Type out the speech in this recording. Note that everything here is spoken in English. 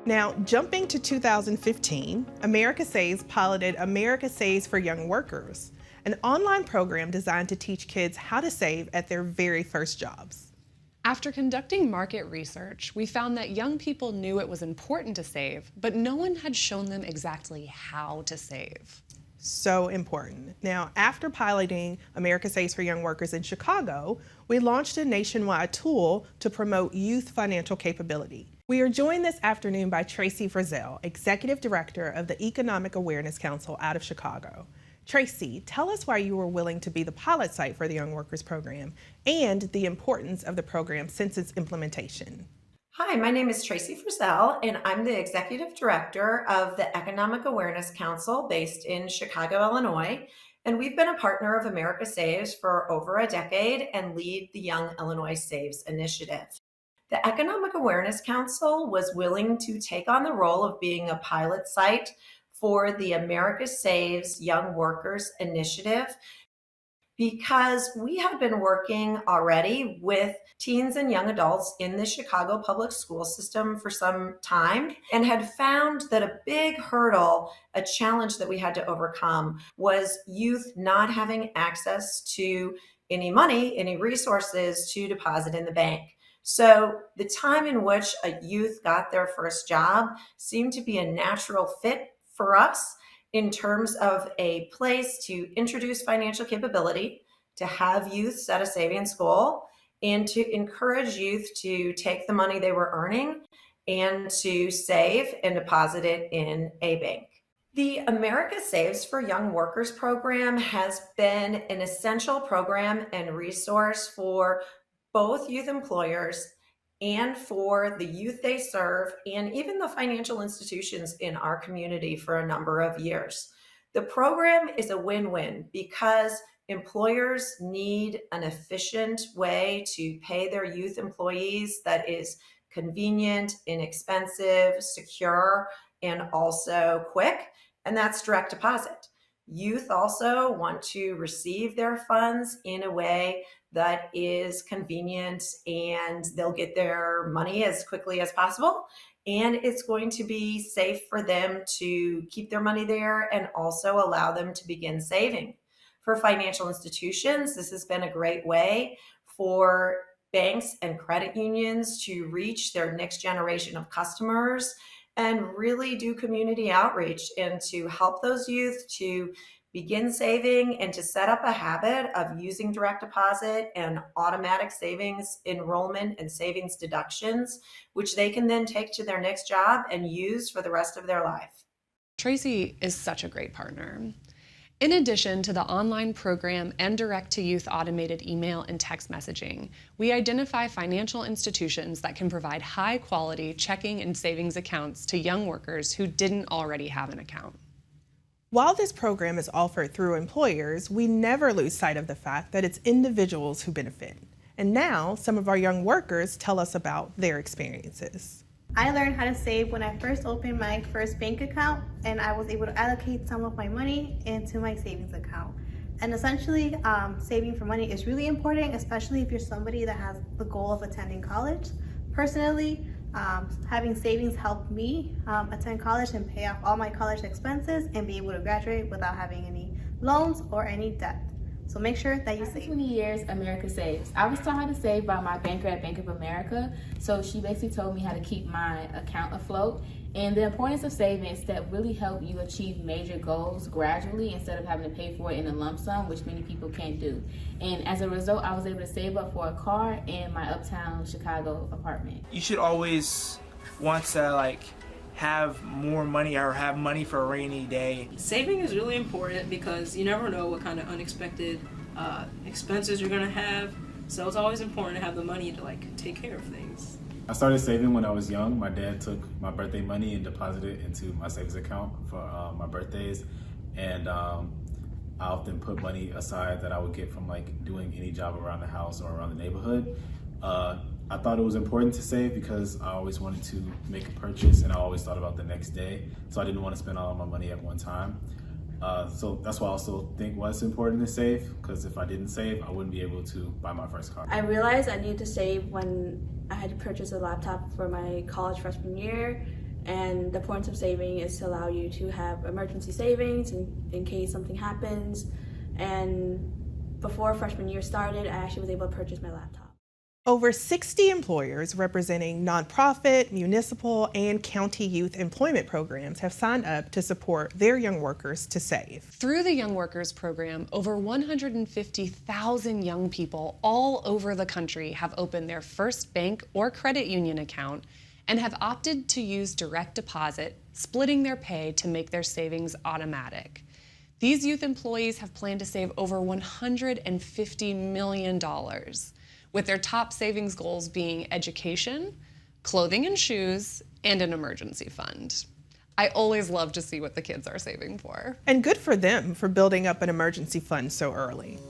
Now, jumping to 2015, America Saves piloted America Saves for Young Workers, an online program designed to teach kids how to save at their very first jobs. After conducting market research, we found that young people knew it was important to save, but no one had shown them exactly how to save. So important. Now, after piloting America Saves for Young Workers in Chicago, we launched a nationwide tool to promote youth financial capability. We are joined this afternoon by Tracy Frizzell, Executive Director of the Economic Awareness Council out of Chicago. Tracy, tell us why you were willing to be the pilot site for the Young Workers Program and the importance of the program since its implementation. Hi, my name is Tracy Frizzell, and I'm the Executive Director of the Economic Awareness Council based in Chicago, Illinois. And we've been a partner of America Saves for over a decade and lead the Young Illinois Saves initiative. The Economic Awareness Council was willing to take on the role of being a pilot site for the America Saves Young Workers initiative because we had been working already with teens and young adults in the Chicago public school system for some time and had found that a big hurdle, a challenge that we had to overcome, was youth not having access to any money, any resources to deposit in the bank. So the time in which a youth got their first job seemed to be a natural fit for us in terms of a place to introduce financial capability, to have youth set a savings goal, and to encourage youth to take the money they were earning and to save and deposit it in a bank. The America Saves for Young Workers program has been an essential program and resource for both youth employers and for the youth they serve, and even the financial institutions in our community for a number of years. The program is a win-win because employers need an efficient way to pay their youth employees that is convenient, inexpensive, secure, and also quick, and that's direct deposit. Youth also want to receive their funds in a way that is convenient, and they'll get their money as quickly as possible. And it's going to be safe for them to keep their money there and also allow them to begin saving. For financial institutions, this has been a great way for banks and credit unions to reach their next generation of customers and really do community outreach and to help those youth to begin saving and to set up a habit of using direct deposit and automatic savings enrollment and savings deductions, which they can then take to their next job and use for the rest of their life. Tracy is such a great partner. In addition to the online program and direct-to-youth automated email and text messaging, we identify financial institutions that can provide high-quality checking and savings accounts to young workers who didn't already have an account. While this program is offered through employers, we never lose sight of the fact that it's individuals who benefit. And now, some of our young workers tell us about their experiences. I learned how to save when I first opened my first bank account, and I was able to allocate some of my money into my savings account. And essentially, saving for money is really important, especially if you're somebody that has the goal of attending college. Personally, having savings helped me attend college and pay off all my college expenses and be able to graduate without having any loans or any debt. So make sure that you save. 20 years, America Saves. I was taught how to save by my banker at Bank of America. So she basically told me how to keep my account afloat. And the importance of savings that really help you achieve major goals gradually instead of having to pay for it in a lump sum, which many people can't do. And as a result, I was able to save up for a car and my uptown Chicago apartment. You should always want to have more money or have money for a rainy day. Saving is really important because you never know what kind of unexpected expenses you're gonna have. So it's always important to have the money to take care of things. I started saving when I was young. My dad took my birthday money and deposited it into my savings account for my birthdays. And I often put money aside that I would get from doing any job around the house or around the neighborhood. I thought it was important to save because I always wanted to make a purchase and I always thought about the next day. So I didn't want to spend all of my money at one time. So that's why I also think it's important to save, because if I didn't save, I wouldn't be able to buy my first car. I realized I needed to save when I had to purchase a laptop for my college freshman year, And the importance of saving is to allow you to have emergency savings in case something happens. And before freshman year started, I actually was able to purchase my laptop. Over 60 employers representing nonprofit, municipal, and county youth employment programs have signed up to support their young workers to save. Through the Young Workers Program, over 150,000 young people all over the country have opened their first bank or credit union account and have opted to use direct deposit, splitting their pay to make their savings automatic. These youth employees have planned to save over $150 million, with their top savings goals being education, clothing and shoes, and an emergency fund. I always love to see what the kids are saving for. And good for them for building up an emergency fund so early.